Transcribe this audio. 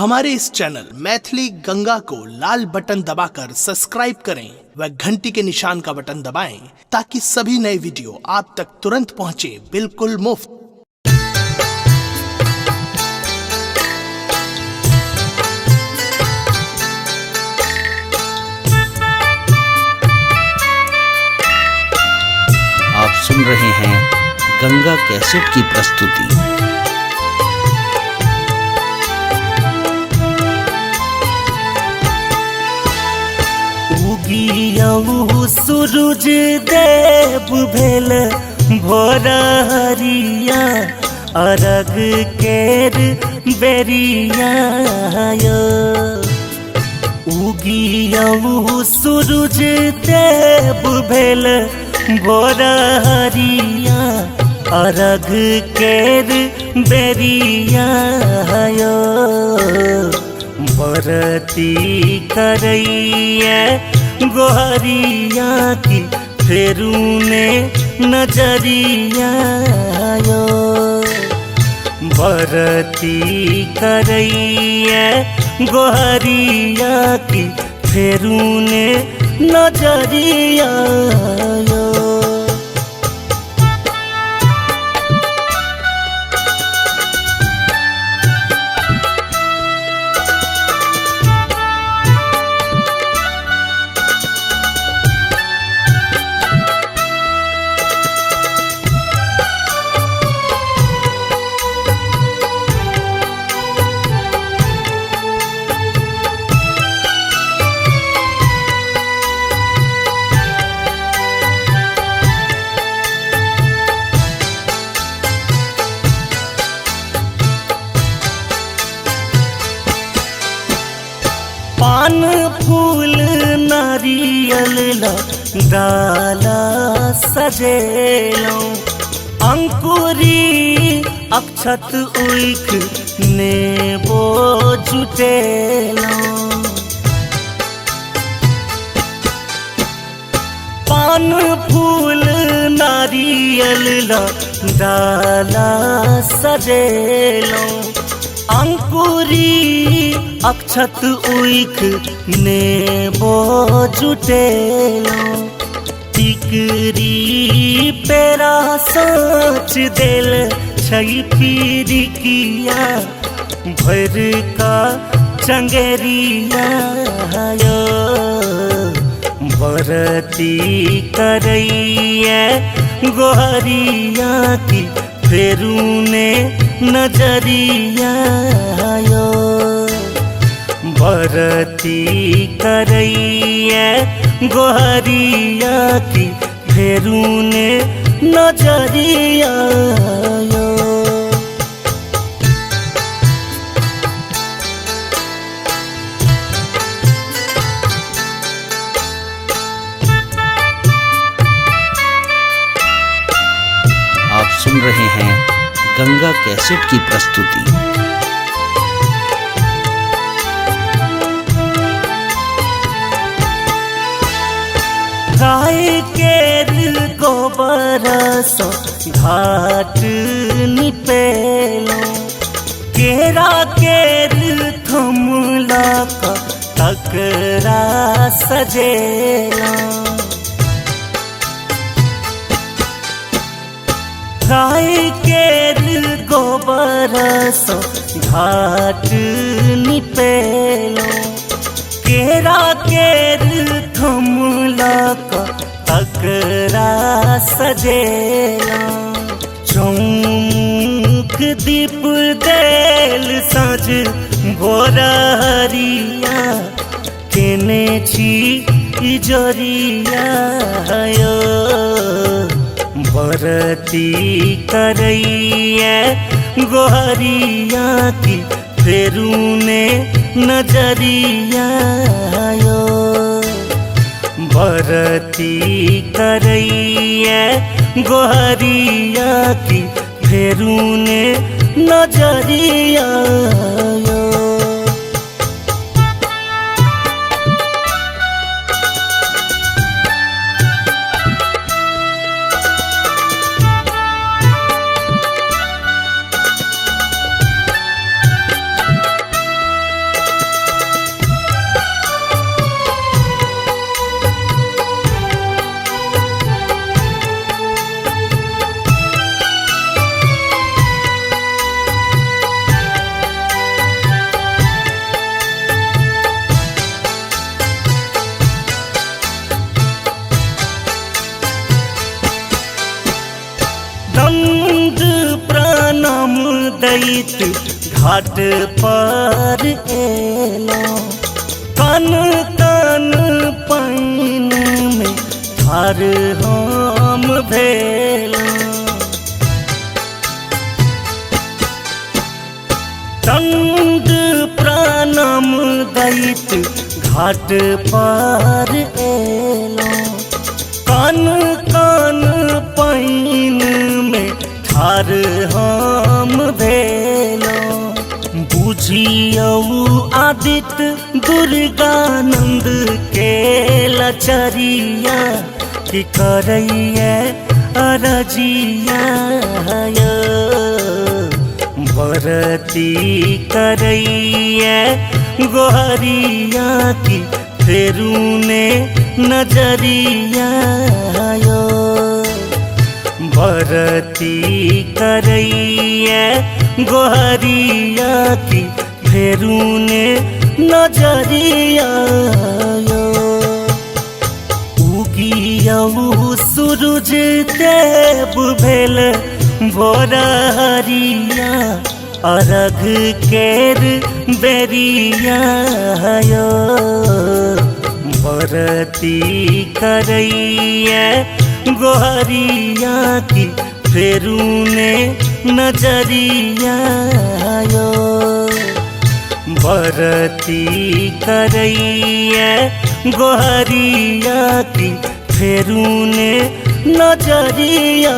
हमारे इस चैनल मैथिली गंगा को लाल बटन दबाकर सब्सक्राइब करें व घंटी के निशान का बटन दबाएं ताकि सभी नए वीडियो आप तक तुरंत पहुंचे बिल्कुल मुफ्त। आप सुन रहे हैं गंगा कैसेट की प्रस्तुति। उगियौ सूरज देव भेल भोरहरिया, अरग केर बेरिया यो। उगियौ सूरज देव भेल भोरहरिया, अरग केर बेरिया यो। बरती करैया गोहरिया की फेरू ने नजरिया यो। बरती करैया गोहरिया की फेरू ने नजरिया यो। पान फूल नारियल डाला सजेलौं, अंकुरी अक्षत उइख नेबो जुटेलौं। पान फूल नारियल डाला सजेलौं, अंकुरी अक्षत उइख नेबो जुटेलौं। टिकरी पेरा सोच देल छै पीरिकिया, भर का चंगेरिया यो। बरती करैया गोहरिया की फेरू ने नजरिया यो। बरती करैया गोहरिया की फेरू ने नजरिया यो। आप सुन रहे हैं गंगा कैसेट की प्रस्तुति। गाय केर गोबर सँ घाट निपेलौं, केरा केर थमला का तकरा सजेलौं। गाय केर गोबर सँ घाट निपेलौं, केरा केर थमला का तकरा सजेलौं। चौमुख दीप देल साँझ भोरहरिया, केने छी इजरिया यो। बरती करैया गोहरिया की फेरू ने नजरिया यो। बरती करैया गोहरिया की फेरू ने नजरिया यो। दैत घाट पर एलो कन कन पाइन में ठार हम भेलो दंड प्रणाम दैत घाट पर एलो कन कन पाइन में ठार हम भेलो बुझियौ आदित्य दुर्गानंद के लचरिया कि करैया अरजिया बरती करैया गोहरिया की फेरूने नजरिया बरती करैया गोहरिया की फेरूने नजरिया उगियौ सूरज देव भेल भोरहरिया अर्घ केर बेरिया बरती करैया गोहरिया की फेरूने नजरिया बरती करैया गोहरिया की फेरूने नजरिया